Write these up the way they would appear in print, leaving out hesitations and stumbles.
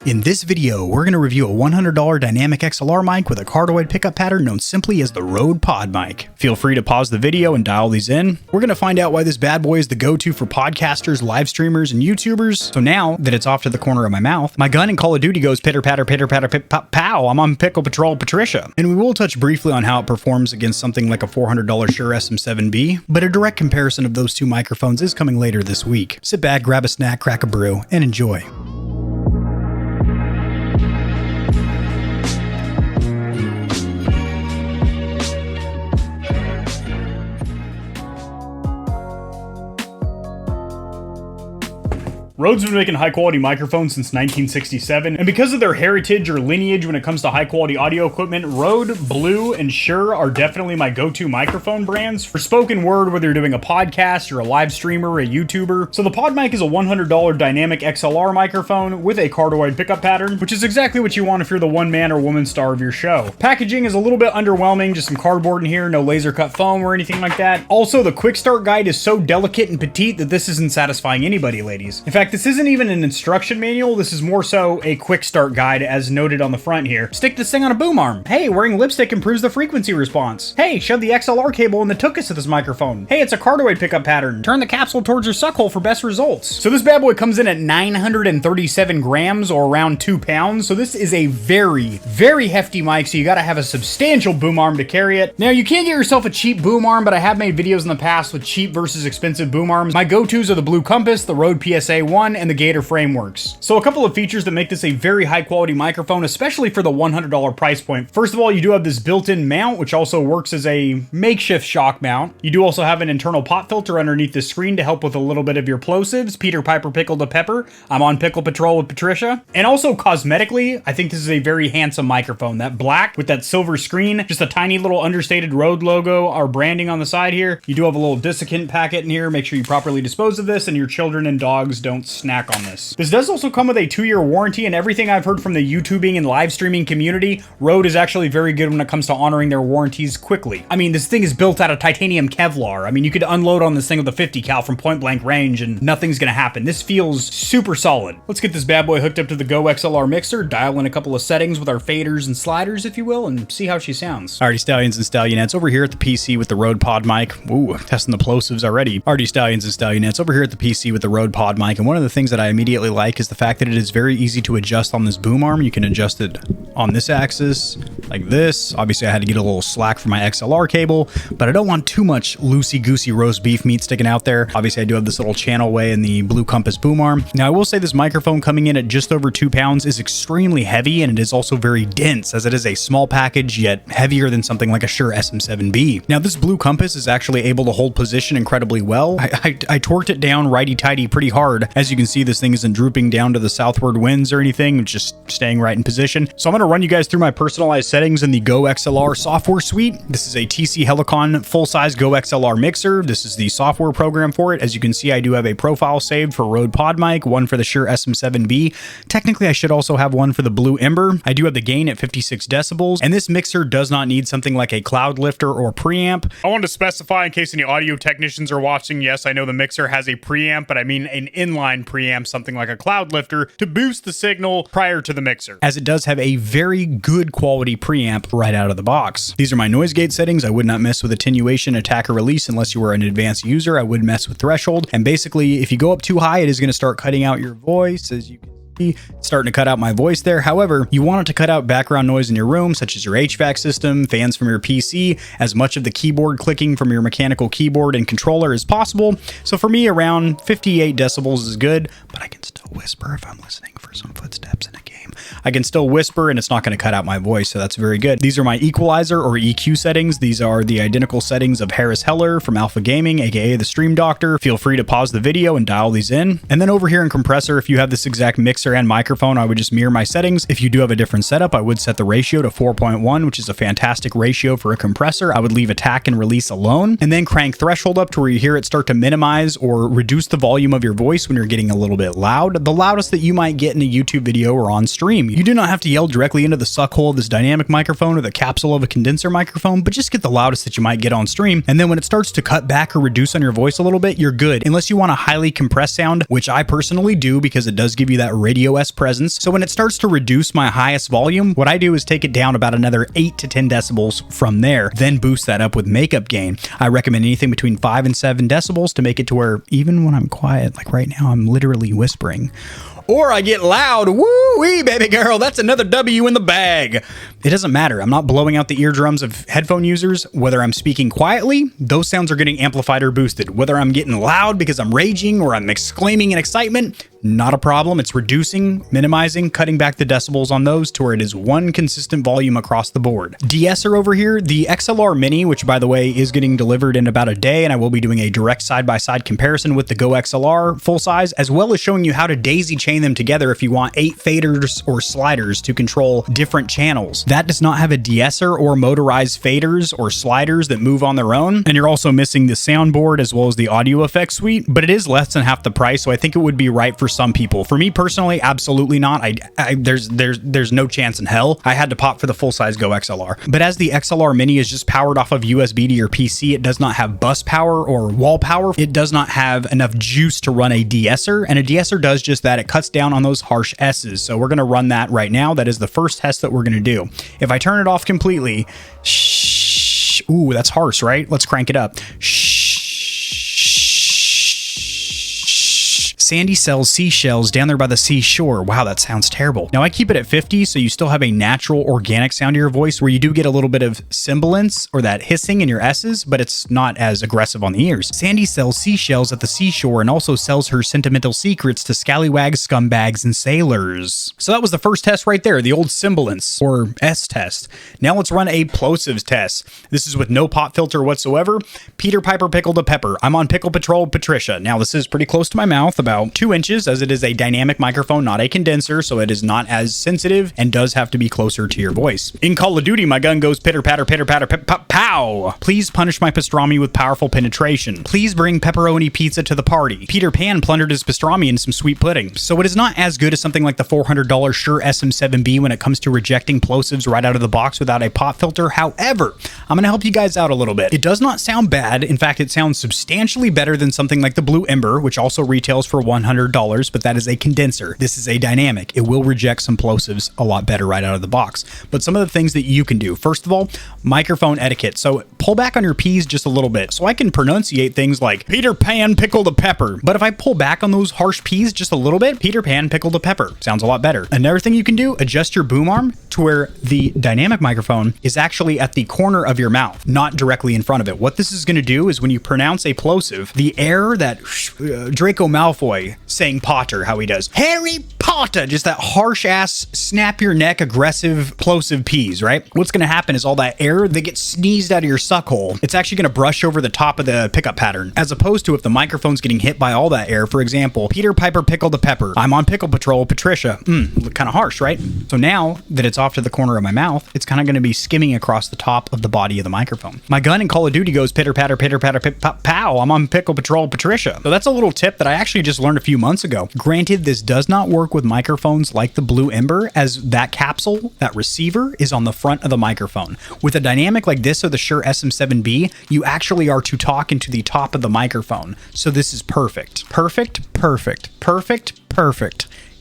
In this video, we're going to review a $100 dynamic XLR mic with a cardioid pickup pattern known simply as the Rode PodMic. Feel free to pause the video and dial these in. We're going to find out why this bad boy is the go-to for podcasters, live streamers, and YouTubers. So now that it's off to the corner of my mouth, my gun in Call of Duty goes pitter-patter, pitter-patter, pip-pop-pow. I'm on Pickle Patrol Patricia. And we will touch briefly on how it performs against something like a $400 Shure SM7B, but a direct comparison of those two microphones is coming later this week. Sit back, grab a snack, crack a brew, and enjoy. Rode's been making high-quality microphones since 1967, and because of their heritage or lineage when it comes to high-quality audio equipment, Rode, Blue, and Shure are definitely my go-to microphone brands for spoken word, whether you're doing a podcast, you're a live streamer, or a YouTuber. So the PodMic is a $100 dynamic XLR microphone with a cardioid pickup pattern, which is exactly what you want if you're the one-man or woman star of your show. Packaging is a little bit underwhelming, just some cardboard in here, no laser-cut foam or anything like that. Also, the quick start guide is so delicate and petite that this isn't satisfying anybody, ladies. In fact, this isn't even an instruction manual, this is more so a quick start guide as noted on the front here. Stick this thing on a boom arm. Hey, wearing lipstick improves the frequency response. Hey, shove the XLR cable in the tuchus of this microphone. Hey, it's a cardioid pickup pattern. Turn the capsule towards your suck hole for best results. So this bad boy comes in at 937 grams or around 2 pounds. So this is a very, very hefty mic, so you gotta have a substantial boom arm to carry it. Now, you can get yourself a cheap boom arm, but I have made videos in the past with cheap versus expensive boom arms. My go-tos are the Blue Compass, the Rode PSA-1, and the Gator frameworks. So a couple of features that make this a very high quality microphone, especially for the $100 price point. First of all, you do have this built-in mount, which also works as a makeshift shock mount. You do also have an internal pop filter underneath the screen to help with a little bit of your plosives. Peter Piper pickled a pepper. I'm on Pickle Patrol with Patricia. And also cosmetically, I think this is a very handsome microphone. That black with that silver screen, just a tiny little understated Rode logo, our branding on the side here. You do have a little desiccant packet in here. Make sure you properly dispose of this and your children and dogs don't snack on this. This does also come with a 2-year warranty, and everything I've heard from the YouTubing and live streaming community, Rode is actually very good when it comes to honoring their warranties quickly. I mean, this thing is built out of titanium Kevlar. I mean, you could unload on this thing with a 50 cal from point blank range and nothing's gonna happen. This feels super solid. Let's get this bad boy hooked up to the Go XLR mixer, dial in a couple of settings with our faders and sliders, if you will, and see how she sounds. Alrighty, stallions and stallionettes, over here at the PC with the Rode PodMic. Ooh, testing the plosives already. Alrighty, stallions and stallionettes, over here at the PC with the Rode PodMic, and one of the things that I immediately like is the fact that it is very easy to adjust on this boom arm. You can adjust it on this axis like this. Obviously I had to get a little slack for my XLR cable, but I don't want too much loosey-goosey roast beef meat sticking out there. Obviously I do have this little channel way in the Blue Compass boom arm. Now I will say this microphone coming in at just over 2 pounds is extremely heavy, and it is also very dense as it is a small package yet heavier than something like a Shure SM7B. Now this Blue Compass is actually able to hold position incredibly well. I torqued it down righty-tighty pretty hard. As you can see, this thing isn't drooping down to the southward winds or anything, it's just staying right in position. So I'm going to run you guys through my personalized settings in the Go XLR software suite. This is a TC Helicon full-size Go XLR mixer. This is the software program for it. As you can see, I do have a profile saved for Rode PodMic, one for the Shure SM7B. Technically, I should also have one for the Blue Ember. I do have the gain at 56 decibels, and this mixer does not need something like a cloud lifter or preamp. I wanted to specify in case any audio technicians are watching, yes, I know the mixer has a preamp, but I mean an inline preamp, something like a cloud lifter, to boost the signal prior to the mixer, as it does have a very good quality preamp right out of the box. These are my noise gate settings. I would not mess with attenuation, attack, or release unless you were an advanced user. I would mess with threshold, and basically if you go up too high, it is going to start cutting out your voice. As you can see, it's starting to cut out my voice there. However, you want it to cut out background noise in your room, such as your HVAC system, fans from your PC, as much of the keyboard clicking from your mechanical keyboard and controller as possible. So for me, around 58 decibels is good, but I can still whisper if I'm listening for some footsteps in a game. I can still whisper and it's not going to cut out my voice, so that's very good. These are my equalizer or EQ settings. These are the identical settings of Harris Heller from Alpha Gaming, aka the Stream Doctor. Feel free to pause the video and dial these in. And then over here in compressor, if you have this exact mixer and microphone, I would just mirror my settings. If you do have a different setup, I would set the ratio to 4.1, which is a fantastic ratio for a compressor. I would leave attack and release alone, and then crank threshold up to where you hear it start to minimize or reduce the volume of your voice when you're getting a little bit loud, the loudest that you might get in a YouTube video or on stream. You do not have to yell directly into the suck hole of this dynamic microphone or the capsule of a condenser microphone, but just get the loudest that you might get on stream. And then when it starts to cut back or reduce on your voice a little bit, you're good. Unless you want a highly compressed sound, which I personally do because it does give you that radio-esque presence. So when it starts to reduce my highest volume, what I do is take it down about another 8 to 10 decibels from there, then boost that up with makeup gain. I recommend anything between 5 and 7 decibels to make it to where even when I'm quiet, like right now, I'm literally whispering. Or I get loud. Woo-wee, baby girl. That's another W in the bag. It doesn't matter. I'm not blowing out the eardrums of headphone users. Whether I'm speaking quietly, those sounds are getting amplified or boosted. Whether I'm getting loud because I'm raging or I'm exclaiming in excitement, not a problem. It's reducing, minimizing, cutting back the decibels on those to where it is one consistent volume across the board. De-esser over here, the XLR Mini, which by the way is getting delivered in about a day, and I will be doing a direct side-by-side comparison with the Go XLR full size, as well as showing you how to daisy chain them together if you want 8 faders or sliders to control different channels. That does not have a de-esser or motorized faders or sliders that move on their own, and you're also missing the soundboard as well as the audio effects suite, but it is less than half the price, so I think it would be right for some people. For me personally, absolutely not. There's no chance in hell. I had to pop for the full-size Go XLR. But as the XLR Mini is just powered off of USB to your PC, it does not have bus power or wall power. It does not have enough juice to run a de-esser, and a de-esser does just that. It cuts down on those harsh S's. So we're going to run that right now. That is the first test that we're going to do. If I turn it off completely, shh, ooh, that's harsh, right? Let's crank it up. Shh. Sandy sells seashells down there by the seashore. Wow, that sounds terrible. Now I keep it at 50, so you still have a natural organic sound to your voice where you do get a little bit of sibilance or that hissing in your S's, but it's not as aggressive on the ears. Sandy sells seashells at the seashore and also sells her sentimental secrets to scallywags, scumbags, and sailors. So that was the first test right there, the old sibilance or S test. Now let's run a Plosives test. This is with no pop filter whatsoever. Peter Piper pickled a pepper. I'm on Pickle Patrol Patricia. Now this is pretty close to my mouth, about 2 inches, as it is a dynamic microphone, not a condenser, so it is not as sensitive and does have to be closer to your voice. In Call of Duty, my gun goes pitter patter, pow. Please punish my pastrami with powerful penetration. Please bring pepperoni pizza to the party. Peter Pan plundered his pastrami in some sweet pudding. So it is not as good as something like the $400 Shure SM7B when it comes to rejecting plosives right out of the box without a pop filter. However, I'm going to help you guys out a little bit. It does not sound bad. In fact, it sounds substantially better than something like the Blue Ember, which also retails for $100, but that is a condenser. This is a dynamic. It will reject some plosives a lot better right out of the box. But some of the things that you can do, first of all, microphone etiquette. So pull back on your P's just a little bit. So I can pronunciate things like Peter Pan pickled a pepper. But if I pull back on those harsh P's just a little bit, Peter Pan pickled a pepper. Sounds a lot better. Another thing you can do, adjust your boom arm to where the dynamic microphone is actually at the corner of your mouth, not directly in front of it. What this is going to do is when you pronounce a plosive, the air that Draco Malfoy saying Potter, how he does Harry Potter, just that harsh ass snap your neck aggressive plosive P's, right? What's going to happen is all that air that gets sneezed out of your suck hole, it's actually going to brush over the top of the pickup pattern, as opposed to if the microphone's getting hit by all that air. For example, Peter Piper pickled a pepper. I'm on Pickle Patrol Patricia. Kind of harsh, right? So now that it's off to the corner of my mouth, it's kind of going to be skimming across the top of the body of the microphone. My gun in Call of Duty goes pitter patter, pow. I'm on Pickle Patrol Patricia. So that's a little tip that I actually just learned a few months ago. Granted, this does not work with microphones like the Blue Ember, as that capsule, that receiver, is on the front of the microphone. With a dynamic like this or the Shure SM7B, you actually are to talk into the top of the microphone. So this is perfect. Perfect.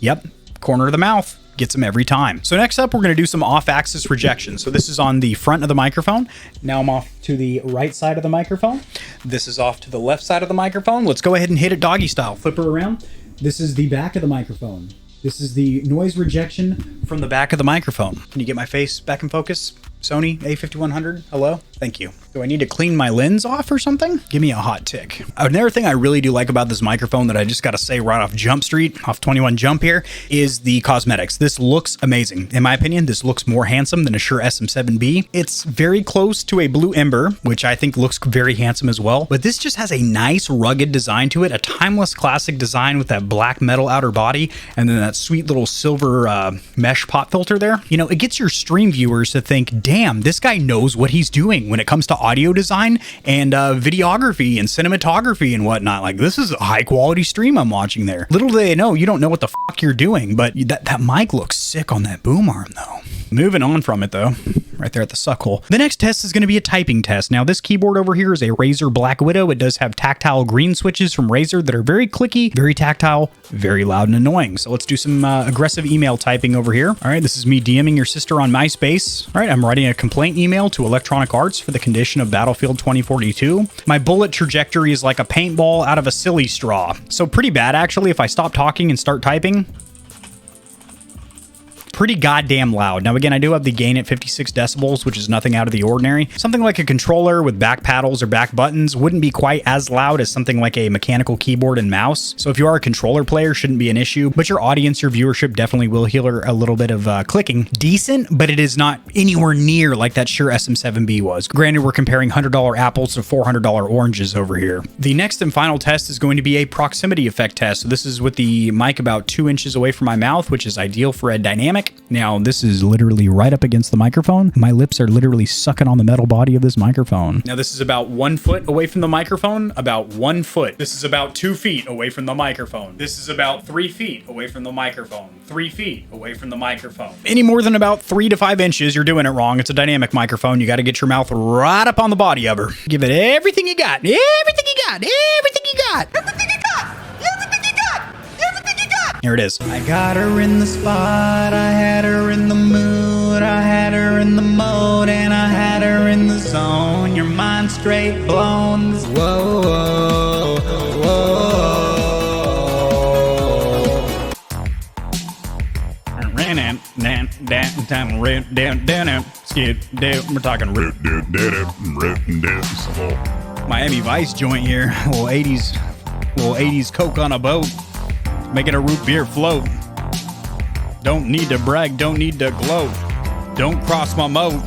Yep, corner of the mouth. Gets them every time. So next up, we're going to do some off-axis rejection. So this is on the front of the microphone. Now I'm off to the right side of the microphone. This is off to the left side of the microphone. Let's go ahead and hit it doggy style. Flip her around. This is the back of the microphone. This is the noise rejection from the back of the microphone. Can you get my face back in focus? Sony A5100, hello? Thank you. Do I need to clean my lens off or something? Give me a hot tick. Another thing I really do like about this microphone that I just got to say right off Jump Street, off 21 Jump here, is the cosmetics. This looks amazing. In my opinion, this looks more handsome than a Shure SM7B. It's very close to a Blue Ember, which I think looks very handsome as well. But this just has a nice rugged design to it, a timeless classic design with that black metal outer body, and then that sweet little silver mesh pop filter there. You know, it gets your stream viewers to think, damn, this guy knows what he's doing when it comes to audio design and videography and cinematography and whatnot. Like, this is a high quality stream I'm watching there. Little do they know, you don't know what the fuck you're doing, but that mic looks sick on that boom arm though. Moving on from it though, right there at the suck hole. The next test is going to be a typing test. Now this keyboard over here is a Razer Black Widow. It does have tactile green switches from Razer that are very clicky, very tactile, very loud and annoying. So let's do some aggressive email typing over here. All right, this is me DMing your sister on MySpace. All right, I'm writing a complaint email to Electronic Arts for the condition of Battlefield 2042. My bullet trajectory is like a paintball out of a silly straw. So pretty bad actually if I stop talking and start typing. Pretty goddamn loud. Now again, I do have the gain at 56 decibels, which is nothing out of the ordinary. Something like a controller with back paddles or back buttons wouldn't be quite as loud as something like a mechanical keyboard and mouse. So if you are a controller player, shouldn't be an issue, but your audience, your viewership definitely will hear a little bit of clicking. Decent, but it is not anywhere near like that Shure SM7B was. Granted, we're comparing $100 apples to $400 oranges over here. The next and final test is going to be a proximity effect test. So this is with the mic about 2 inches away from my mouth, which is ideal for a dynamic. Now, this is literally right up against the microphone. My lips are literally sucking on the metal body of this microphone. Now, this is about 1 foot away from the microphone, about 1 foot. This is about 2 feet away from the microphone. This is about 3 feet away from the microphone. 3 feet away from the microphone. Any more than about 3 to 5 inches, you're doing it wrong. It's a dynamic microphone. You got to get your mouth right up on the body of her. Give it everything you got. Everything you got. Everything you got. Everything you got. Everything you got. Everything you got. Here it is. I got her in the spot. I had her in the mood. I had her in the mode. And I had her in the zone. Your mind straight blown. Whoa, whoa, whoa. We're talking Miami Vice joint here. Little 80s Coke on a boat. Making a root beer float. Don't need to brag, don't need to gloat. Don't cross my moat.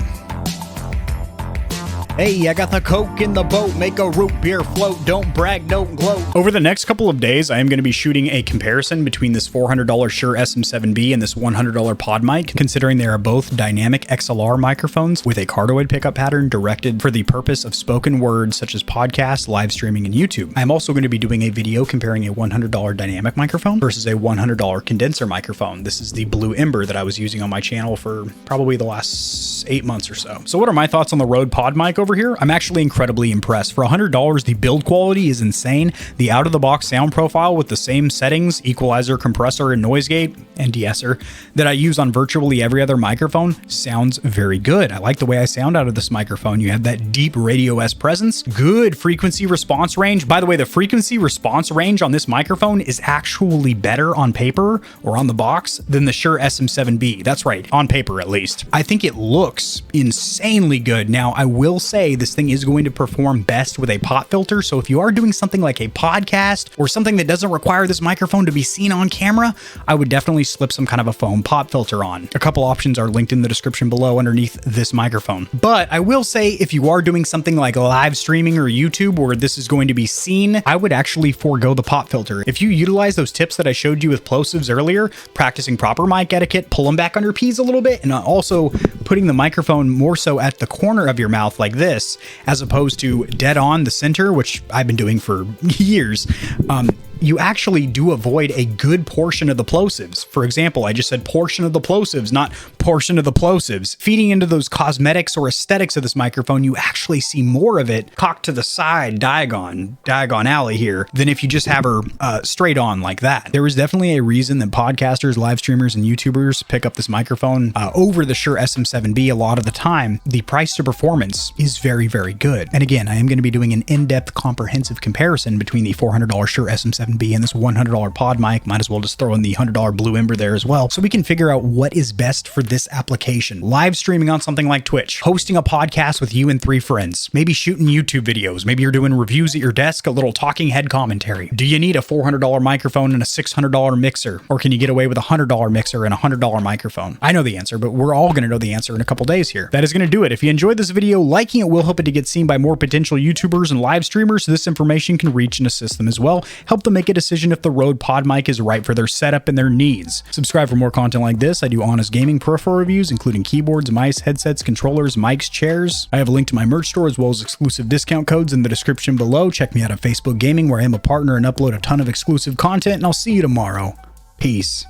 Hey, I got the Coke in the boat, make a root beer float. Don't brag, don't gloat. Over the next couple of days, I am going to be shooting a comparison between this $400 Shure SM7B and this $100 PodMic, considering they are both dynamic XLR microphones with a cardioid pickup pattern directed for the purpose of spoken words such as podcasts, live streaming, and YouTube. I'm also going to be doing a video comparing a $100 dynamic microphone versus a $100 condenser microphone. This is the blue Ember that I was using on my channel for probably the last 8 months or so. So what are my thoughts on the Rode PodMic over here? I'm actually incredibly impressed. For $100, the build quality is insane. The out-of-the-box sound profile with the same settings, equalizer, compressor, and noise gate, and de-esser, that I use on virtually every other microphone sounds very good. I like the way I sound out of this microphone. You have that deep radio-esque presence, good frequency response range. By the way, the frequency response range on this microphone is actually better on paper or on the box than the Shure SM7B. That's right, on paper at least. I think it looks insanely good. Now, I will say this thing is going to perform best with a pop filter. So if you are doing something like a podcast or something that doesn't require this microphone to be seen on camera, I would definitely slip some kind of a foam pop filter on. A couple options are linked in the description below underneath this microphone. But I will say if you are doing something like live streaming or YouTube where this is going to be seen, I would actually forego the pop filter. If you utilize those tips that I showed you with Plosives earlier, practicing proper mic etiquette, pull them back on your P's a little bit, and also putting the microphone more so at the corner of your mouth like this, as opposed to dead on the center, which I've been doing for years, you actually do avoid a good portion of the plosives. For example, I just said portion of the plosives, not portion of the plosives. Feeding into those cosmetics or aesthetics of this microphone, you actually see more of it cocked to the side, diagon alley here, than if you just have her straight on like that. There is definitely a reason that podcasters, live streamers, and YouTubers pick up this microphone over the Shure SM7B a lot of the time. The price to performance is very, very good. And again, I am going to be doing an in-depth comprehensive comparison between the $400 Shure SM7B and this $100 PodMic. Might as well just throw in the $100 blue Ember there as well, so we can figure out what is best for this application. Live streaming on something like Twitch, hosting a podcast with you and 3 friends, maybe shooting YouTube videos, maybe you're doing reviews at your desk, a little talking head commentary. Do you need a $400 microphone and a $600 mixer, or can you get away with a $100 mixer and a $100 microphone? I know the answer, but we're all going to know the answer in a couple days here. That is going to do it. If you enjoyed this video, liking it will help it to get seen by more potential YouTubers and live streamers, so this information can reach and assist them as well, help them make make a decision if the Rode PodMic is right for their setup and their needs. Subscribe for more content like this. I do honest gaming peripheral reviews, including keyboards, mice, headsets, controllers, mics, chairs. I have a link to my merch store as well as exclusive discount codes in the description below. Check me out on Facebook Gaming, where I am a partner and upload a ton of exclusive content, and I'll see you tomorrow. Peace.